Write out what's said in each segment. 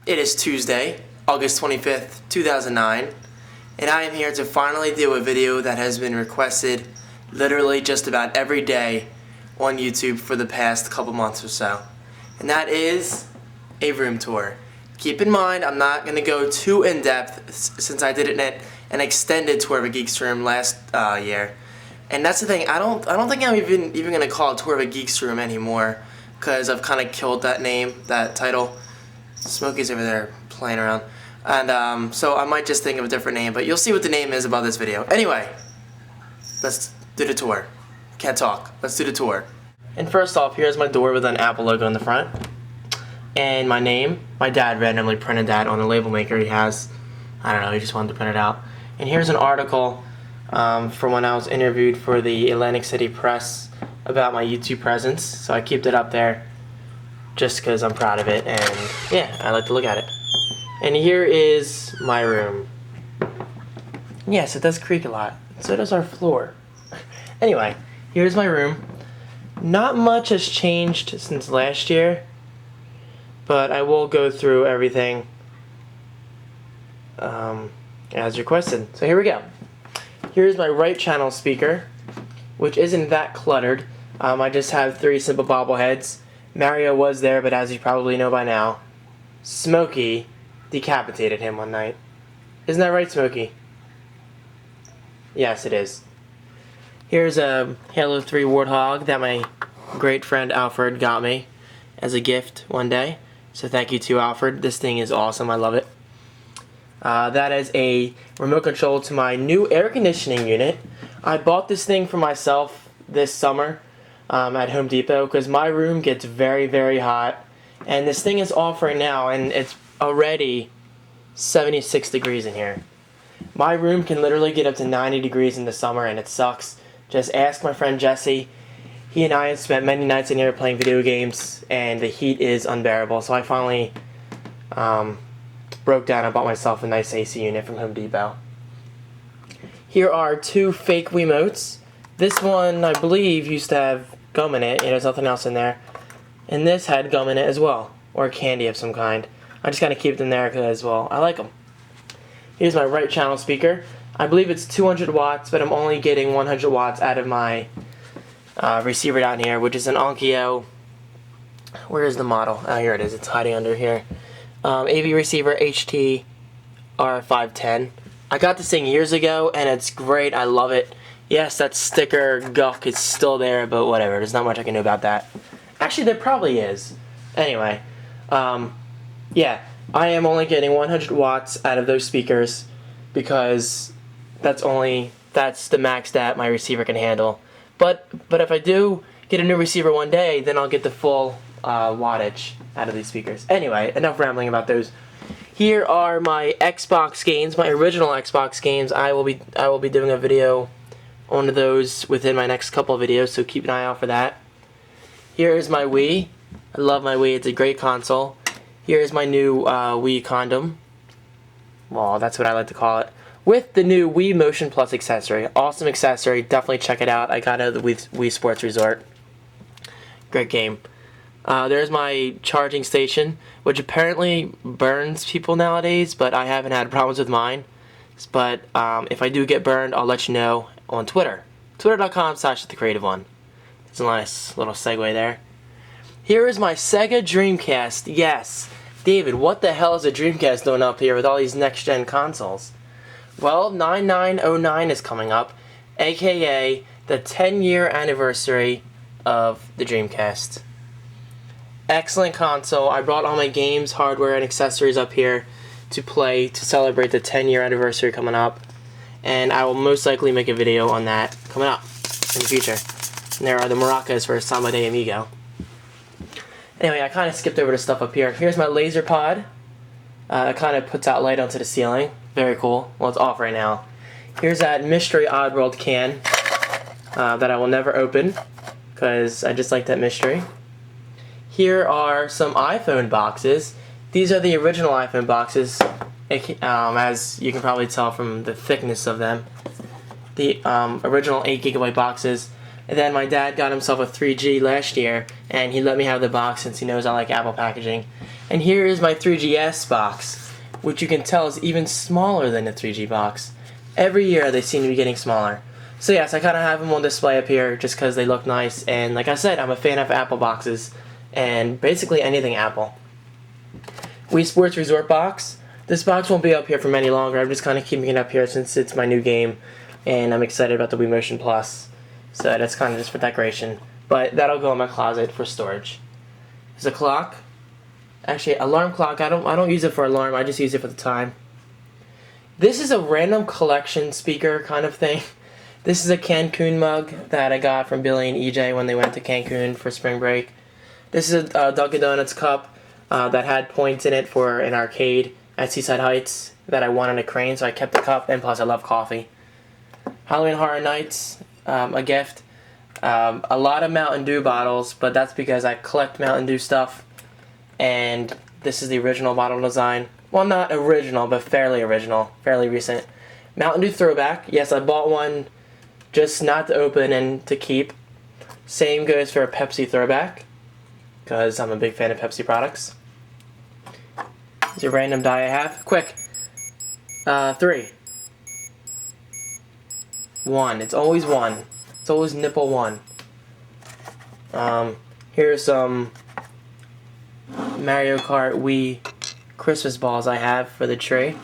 It is Tuesday, August 25th, 2009, and I am here to finally do a video that has been requested literally just about every day on YouTube for the past couple months or so. And that is a room tour. Keep in mind, I'm not going to go too in-depth since I did an extended tour of a Geek's room last year. And that's the thing, I don't think I'm even going to call it Tour of a Geek's room anymore, because I've kind of killed that name, that title. Smokey's over there playing around. And so I might just think of a different name, but you'll see what the name is about this video. Anyway, let's do the tour. Can't talk. Let's do the tour. And first off, here's my door with an Apple logo in the front. And my name, my dad randomly printed that on the label maker he has. I don't know, he just wanted to print it out. And here's an article from when I was interviewed for the Atlantic City Press about my YouTube presence. So I kept it up there just because I'm proud of it, and yeah, I like to look at it. And here is my room. Yes, it does creak a lot. So does our floor. Anyway, here's my room. Not much has changed since last year, but I will go through everything as requested. So here we go. Here's my right channel speaker, which isn't that cluttered. I just have 3 simple bobbleheads. Mario was there, but as you probably know by now, Smokey decapitated him one night. Isn't that right, Smokey? Yes, it is. Here's a Halo 3 Warthog that my great friend Alfred got me as a gift one day. So thank you to Alfred. This thing is awesome. I love it. That is a remote control to my new air conditioning unit. I bought this thing for myself this summer at Home Depot because my room gets very, very hot. And this thing is off right now, and it's already 76 degrees in here. My room can literally get up to 90 degrees in the summer, and it sucks. Just ask my friend Jesse. He and I have spent many nights in here playing video games, and the heat is unbearable. So I finally broke down and bought myself a nice AC unit from Home Depot. Here are 2 fake Wiimotes. This one, I believe, used to have gum in it. There's nothing else in there. And this had gum in it as well, or candy of some kind. I just kind of keep them there because, well, I like them. Here's my right channel speaker. I believe it's 200 watts, but I'm only getting 100 watts out of my receiver down here, which is an Onkyo. Where is the model? Oh, here it is. It's hiding under here. AV receiver HT R510. I got this thing years ago, and it's great. I love it. Yes, that sticker guck is still there, but whatever. There's not much I can do about that. Actually, there probably is. Anyway, yeah, I am only getting 100 watts out of those speakers because that's the max that my receiver can handle. But if I do get a new receiver one day, then I'll get the full wattage out of these speakers. Anyway, enough rambling about those. Here are my Xbox games, my original Xbox games. I will be doing a video on those within my next couple of videos, so keep an eye out for that. Here is my Wii. I love my Wii. It's a great console. Here is my new Wii condom. Well, that's what I like to call it. With the new Wii Motion Plus accessory. Awesome accessory. Definitely check it out. I got it at the Wii Sports Resort. Great game. There's my charging station, which apparently burns people nowadays, but I haven't had problems with mine. But if I do get burned, I'll let you know on Twitter. Twitter.com/thecreativeone. It's a nice little segue there. Here is my Sega Dreamcast. Yes. David, what the hell is a Dreamcast doing up here with all these next-gen consoles? Well, 9909 is coming up, aka the 10-year anniversary of the Dreamcast. Excellent console. I brought all my games, hardware, and accessories up here to play to celebrate the 10-year anniversary coming up. And I will most likely make a video on that coming up in the future. And there are the maracas for Samba de Amigo. Anyway, I kind of skipped over the stuff up here. Here's my laser pod. It kind of puts out light onto the ceiling. Very cool. Well, it's off right now. Here's that Mystery Oddworld can that I will never open because I just like that mystery. Here are some iPhone boxes. These are the original iPhone boxes, as you can probably tell from the thickness of them. The original 8GB boxes. And then my dad got himself a 3G last year, and he let me have the box since he knows I like Apple packaging. And here is my 3GS box, which you can tell is even smaller than the 3G box. Every year they seem to be getting smaller. So yes, I kind of have them on display up here just because they look nice. And like I said, I'm a fan of Apple boxes and basically anything Apple. Wii Sports Resort box. This box won't be up here for many longer. I'm just kind of keeping it up here since it's my new game and I'm excited about the Wii Motion Plus. So that's kind of just for decoration. But that'll go in my closet for storage. There's a clock. Actually, alarm clock. I don't use it for alarm. I just use it for the time. This is a random collection speaker kind of thing. This is a Cancun mug that I got from Billy and EJ when they went to Cancun for spring break. This is a Dunkin' Donuts cup that had points in it for an arcade at Seaside Heights that I won on a crane, so I kept the cup, and plus I love coffee. Halloween Horror Nights, a gift. A lot of Mountain Dew bottles, but that's because I collect Mountain Dew stuff, and this is the original bottle design. Well, not original, but fairly original, fairly recent. Mountain Dew throwback. Yes, I bought one just not to open and to keep. Same goes for a Pepsi throwback, because I'm a big fan of Pepsi products. Here's a random die I have. Quick. 3. 1. It's always 1. It's always nipple 1. Here's some Mario Kart Wii Christmas balls I have for the tree.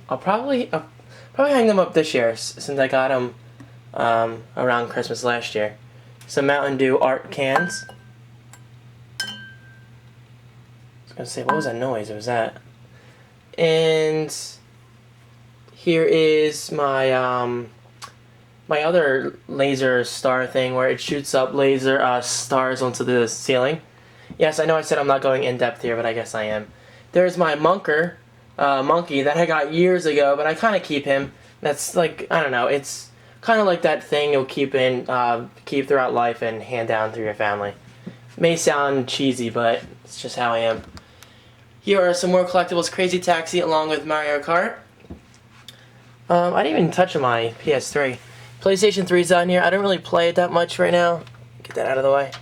I'll probably hang them up this year since I got them around Christmas last year. Some Mountain Dew art cans. I was gonna say, what was that noise? It was that. And here is my my other laser star thing where it shoots up laser stars onto the ceiling. Yes, I know I said I'm not going in depth here, but I guess I am. There's my monkey that I got years ago, but I kind of keep him. That's like, I don't know, it's kind of like that thing you'll keep throughout life and hand down through your family. May sound cheesy, but it's just how I am. Here are some more collectibles. Crazy Taxi along with Mario Kart. I didn't even touch my PS3. PlayStation 3's on here. I don't really play it that much right now. Get that out of the way.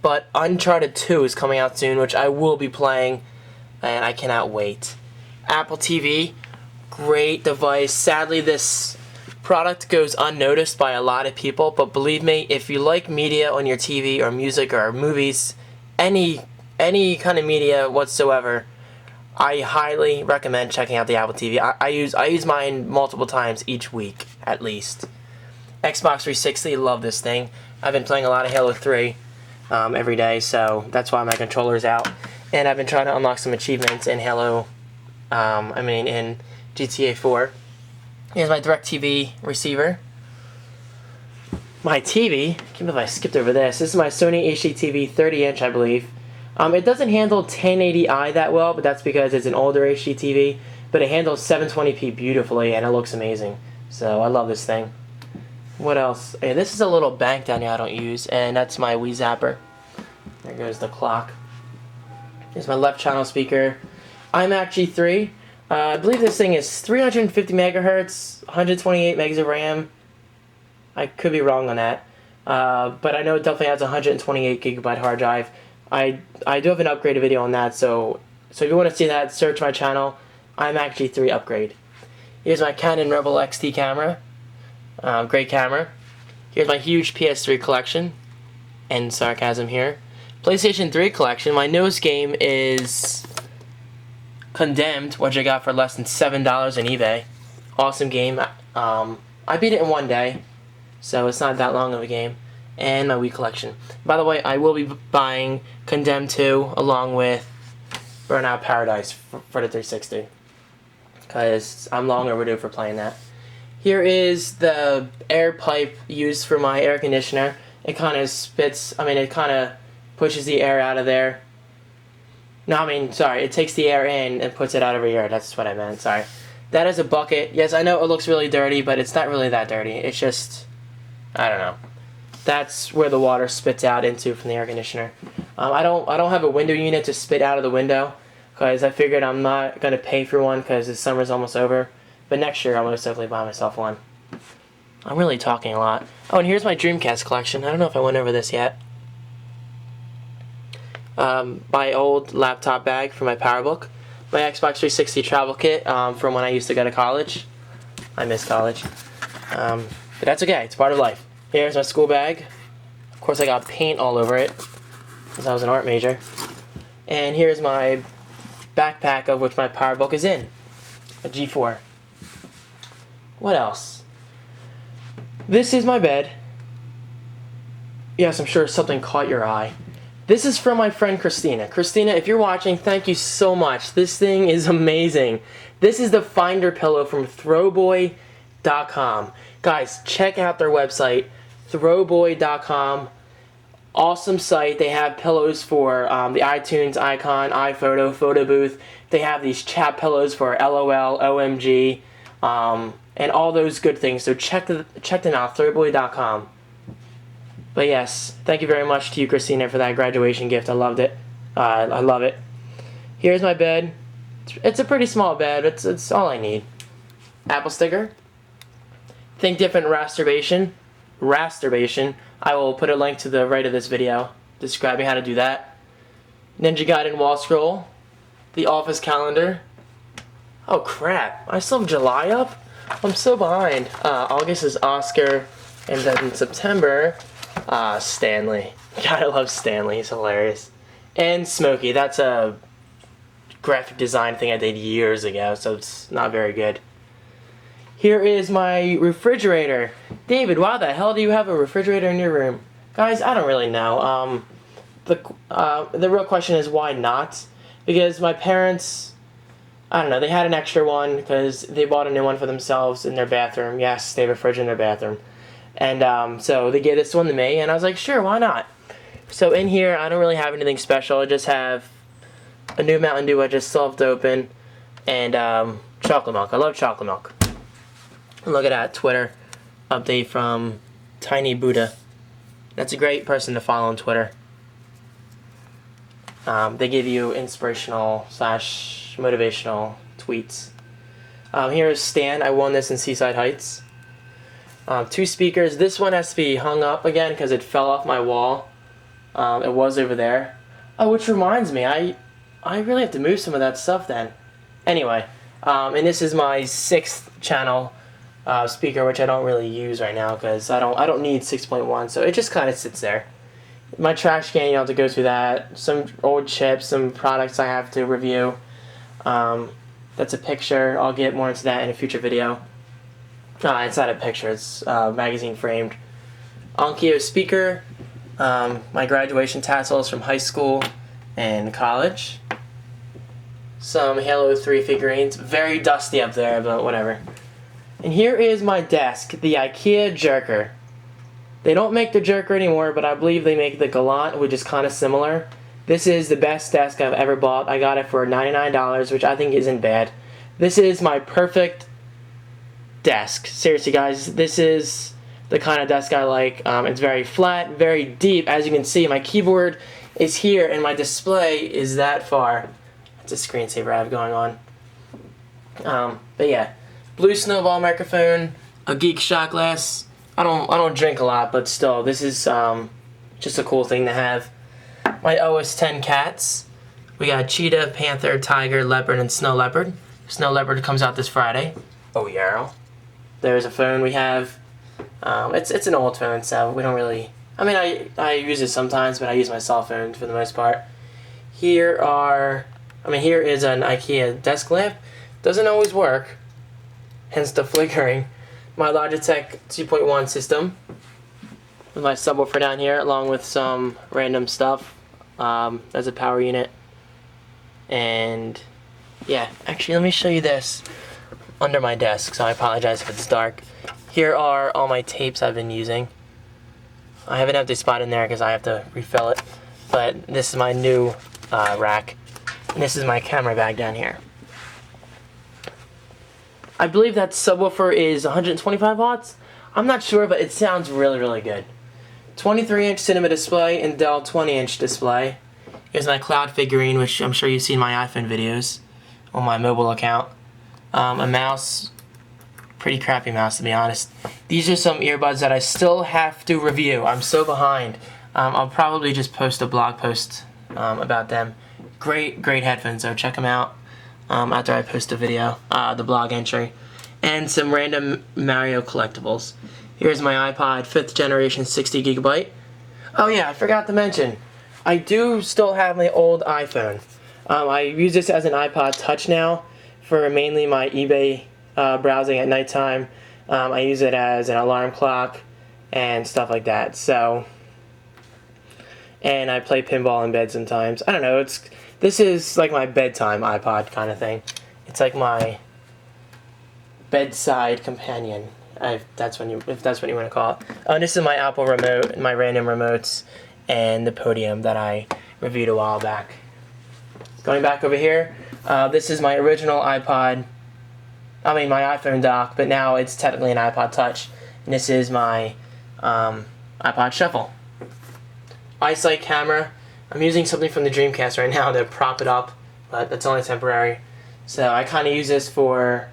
But Uncharted 2 is coming out soon, which I will be playing, and I cannot wait. Apple TV, great device. Sadly, this product goes unnoticed by a lot of people, but believe me, if you like media on your TV or music or movies, any kind of media whatsoever, I highly recommend checking out the Apple TV. I use mine multiple times each week, at least. Xbox 360, love this thing. I've been playing a lot of Halo 3 every day, so that's why my controller's out. And I've been trying to unlock some achievements in in GTA 4. Here's my DirecTV receiver. My TV, I can't believe I skipped over this. This is my Sony Hdtv 30-inch, I believe. It doesn't handle 1080i that well, but that's because it's an older HDTV. But it handles 720p beautifully, and it looks amazing. So I love this thing. What else? Hey, this is a little bank down here I don't use, and that's my Wii Zapper. There goes the clock. Here's my left channel speaker. Imac G3. I believe this thing is 350 megahertz, 128 megs of RAM. I could be wrong on that. But I know it definitely has a 128 gigabyte hard drive. I do have an upgraded video on that, so if you want to see that, search my channel, iMac G3 upgrade. Here's my Canon Rebel XT camera, great camera. Here's my huge PS3 collection, and sarcasm here. PlayStation 3 collection, my newest game is Condemned, which I got for less than $7 on eBay. Awesome game. I beat it in one day, so it's not that long of a game. And my Wii collection. By the way, I will be buying Condemned 2 along with Burnout Paradise for the 360. Because I'm long overdue for playing that. Here is the air pipe used for my air conditioner. It kind of it kind of pushes the air out of there. It takes the air in and puts it out over here. That's what I meant, sorry. That is a bucket. Yes, I know it looks really dirty, but it's not really that dirty. It's just, I don't know. That's where the water spits out into from the air conditioner. I don't have a window unit to spit out of the window because I figured I'm not going to pay for one because the summer's almost over. But next year I'll most definitely buy myself one. I'm really talking a lot. Oh, and here's my Dreamcast collection. I don't know if I went over this yet. my old laptop bag for my PowerBook, my Xbox 360 travel kit from when I used to go to college. I miss college. But that's okay, it's part of life. Here's my school bag. Of course I got paint all over it, because I was an art major. And here's my backpack of which my PowerBook is in. A G4. What else? This is my bed. Yes, I'm sure something caught your eye. This is from my friend Christina. Christina, if you're watching, thank you so much. This thing is amazing. This is the Finder pillow from Throwboy.com. Guys, check out their website, Throwboy.com. Awesome site. They have pillows for the iTunes icon, iPhoto, Photo Booth. They have these chat pillows for LOL, OMG, and all those good things. So check them out, Throwboy.com. But yes, thank you very much to you, Christina, for that graduation gift. I loved it. I love it. Here's my bed. It's a pretty small bed. It's all I need. Apple sticker. Think Different Rasturbation. I will put a link to the right of this video describing how to do that. Ninja Gaiden wall scroll. The office calendar. Oh crap, I still have July up? I'm so behind. August is Oscar, and then September, Stanley. God, I love Stanley, he's hilarious. And Smokey, that's a graphic design thing I did years ago, so it's not very good. Here is my refrigerator. David, why the hell do you have a refrigerator in your room? Guys, I don't really know. The real question is why not? Because my parents, I don't know, they had an extra one because they bought a new one for themselves in their bathroom. Yes, they have a fridge in their bathroom. And so they gave this one to me, and I was like, sure, why not? So in here, I don't really have anything special. I just have a new Mountain Dew I just solved open, and chocolate milk. I love chocolate milk. And look at that Twitter update from Tiny Buddha. That's a great person to follow on Twitter. They give you inspirational / motivational tweets. Here's Stan. I won this in Seaside Heights. 2 speakers. This one has to be hung up again because it fell off my wall. It was over there. Oh, which reminds me, I really have to move some of that stuff then. Anyway, and this is my 6th channel speaker, which I don't really use right now because I don't need 6.1, so it just kind of sits there. My trash can, you don't have to go through that. Some old chips, some products I have to review. That's a picture. I'll get more into that in a future video. It's not a picture, it's magazine framed. Onkyo speaker. My graduation tassels from high school and college. Some Halo 3 figurines. Very dusty up there, but whatever. And here is my desk, the IKEA Jerker. They don't make the Jerker anymore, but I believe they make the Gallant, which is kind of similar. This is the best desk I've ever bought. I got it for $99, which I think isn't bad. This is my perfect desk. Seriously, guys, this is the kind of desk I like. It's very flat, very deep. As you can see, my keyboard is here, and my display is that far. It's a screensaver I have going on. But yeah. Blue Snowball microphone, a Geek shot glass. I don't drink a lot, but still, this is just a cool thing to have. My OS 10 cats. We got cheetah, panther, tiger, leopard, and snow leopard. Snow leopard comes out this Friday. Oh yeah. There's a phone we have. It's an old phone, so we don't really. I mean, I use it sometimes, but I use my cell phone for the most part. Here is an IKEA desk lamp. Doesn't always work. Hence the flickering. My Logitech 2.1 system with my subwoofer down here, along with some random stuff. As a power unit. And yeah, actually, let me show you this under my desk. So I apologize if it's dark. Here are all my tapes I've been using. I have an empty spot in there because I have to refill it. But this is my new rack, and this is my camera bag down here. I believe that subwoofer is 125 watts. I'm not sure, but it sounds really, really good. 23-inch cinema display and Dell 20-inch display. Here's my cloud figurine, which I'm sure you've seen my iPhone videos on my mobile account. A mouse. Pretty crappy mouse, to be honest. These are some earbuds that I still have to review. I'm so behind. I'll probably just post a blog post about them. Great headphones, so check them out after I post the video, the blog entry. And some random Mario collectibles. Here's my iPod 5th generation 60 gigabyte. Oh yeah, I forgot to mention, I do still have my old iPhone. I use this as an iPod Touch now for mainly my eBay browsing at nighttime. I use it as an alarm clock and stuff like that. So, and I play pinball in bed sometimes. I don't know. This is like my bedtime iPod kind of thing. It's like my bedside companion. If that's what you want to call it. Oh, this is my Apple remote, my random remotes, and the podium that I reviewed a while back. Going back over here, this is my original iPod. I mean my iPhone dock, but now it's technically an iPod Touch. And this is my iPod Shuffle. Eyesight camera. I'm using something from the Dreamcast right now to prop it up, but that's only temporary. So I kind of use this for...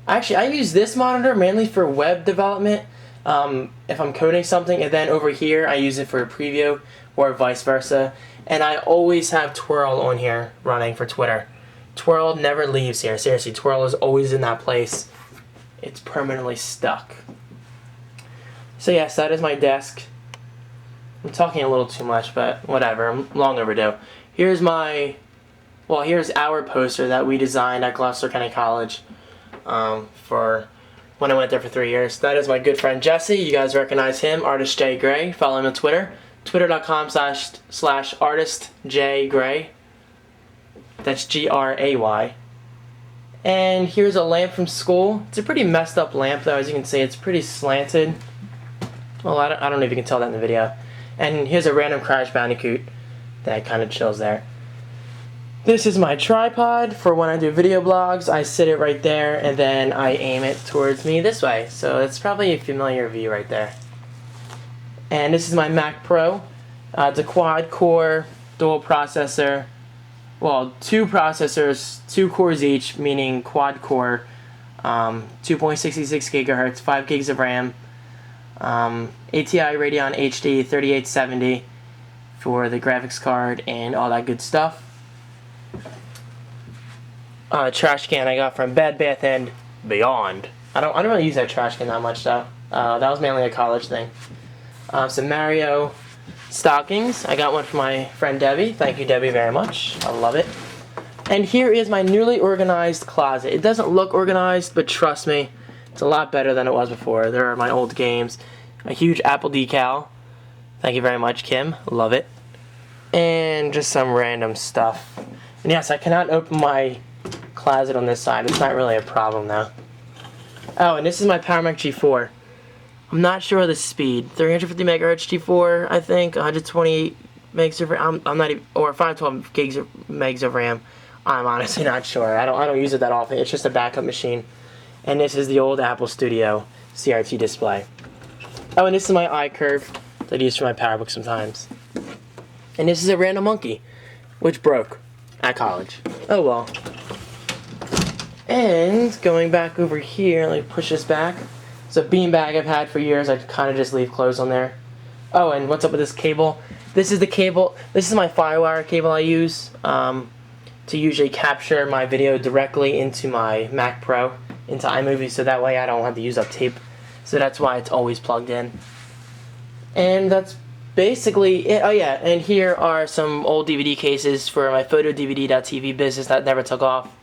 Actually, I use this monitor mainly for web development, if I'm coding something, and then over here I use it for a preview, or vice versa. And I always have Twirl on here running for Twitter. Twirl never leaves here. Seriously, Twirl is always in that place. It's permanently stuck. So yes, that is my desk. I'm talking a little too much, but whatever. I'm long overdue. Here's our poster that we designed at Gloucester County College. For when I went there for 3 years. That is my good friend Jesse. You guys recognize him, Artist J Gray. Follow him on Twitter, twitter.com/artistjgray. That's Gray. And here's a lamp from school. It's a pretty messed up lamp though, as you can see. It's pretty slanted. Well, I don't know if you can tell that in the video. And here's a random Crash Bandicoot that kind of chills there. This is my tripod for when I do video blogs. I sit it right there and then I aim it towards me this way. So it's probably a familiar view right there. And this is my Mac Pro. It's a quad-core dual processor. Well, 2 processors, 2 cores each, meaning quad-core. 2.66 gigahertz, 5 gigs of RAM. ATI Radeon HD 3870 for the graphics card and all that good stuff. Trash can I got from Bed Bath & Beyond. I don't really use that trash can that much though. That was mainly a college thing. Some Mario stockings. I got one from my friend Debbie. Thank you, Debbie, very much. I love it. And here is my newly organized closet. It doesn't look organized, but trust me, it's a lot better than it was before. There are my old games. A huge Apple decal. Thank you very much, Kim. Love it. And just some random stuff. And yes, I cannot open my closet on this side. It's not really a problem though. Oh, and this is my PowerMac G4. I'm not sure of the speed. 350 megahertz G4, I think. 128 megs of RAM. I'm not even, or 512 gigs of megs of RAM. I'm honestly not sure. I don't use it that often. It's just a backup machine. And this is the old Apple Studio CRT display. Oh, and this is my iCurve that I use for my PowerBook sometimes. And this is a random monkey, which broke at college. Oh well. And going back over here, let me push this back. It's a beanbag I've had for years. I kind of just leave clothes on there. Oh, and what's up with this cable? This is the cable. This is my Firewire cable I use to usually capture my video directly into my Mac Pro, into iMovie, so that way I don't have to use up tape. So that's why it's always plugged in. And that's basically it. Oh yeah, and here are some old DVD cases for my photodvd.tv business that never took off.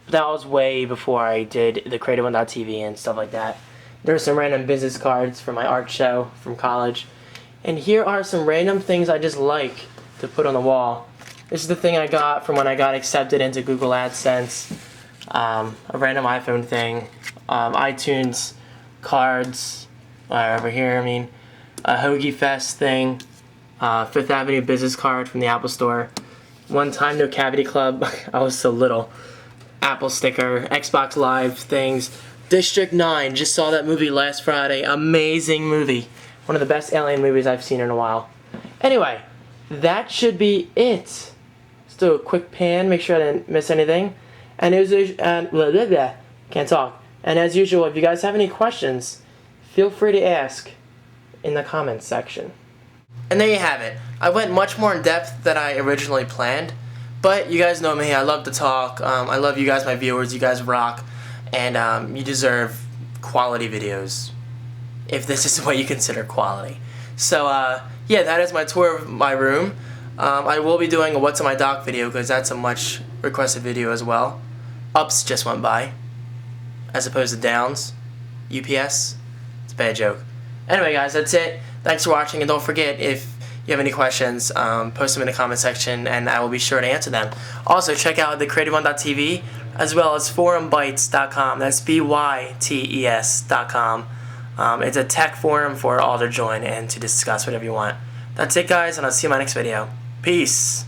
That was way before I did the creative1.tv and stuff like that. There are some random business cards for my art show from college. And here are some random things I just like to put on the wall. This is the thing I got from when I got accepted into Google AdSense. A random iPhone thing. iTunes cards. Over here, I mean. A Hoagie Fest thing. Fifth Avenue business card from the Apple Store. One time, No Cavity Club. I was so little. Apple sticker, Xbox Live things. District 9, just saw that movie last Friday. Amazing movie. One of the best alien movies I've seen in a while. Anyway, that should be it. Let's do a quick pan, make sure I didn't miss anything. And can't talk. And as usual, if you guys have any questions, feel free to ask in the comments section. And there you have it. I went much more in depth than I originally planned, but you guys know me, I love to talk, I love you guys, my viewers, you guys rock, and you deserve quality videos, if this is what you consider quality. So, yeah, that is my tour of my room. I will be doing a What's in My Dock video, because that's a much requested video as well. Ups just went by, as opposed to downs. UPS, it's a bad joke. Anyway guys, that's it. Thanks for watching, and don't forget, if you have any questions, post them in the comment section and I will be sure to answer them. Also, check out thecreative1.tv as well as forumbytes.com. That's BYTES.com. It's a tech forum for all to join and to discuss whatever you want. That's it guys, and I'll see you in my next video. Peace!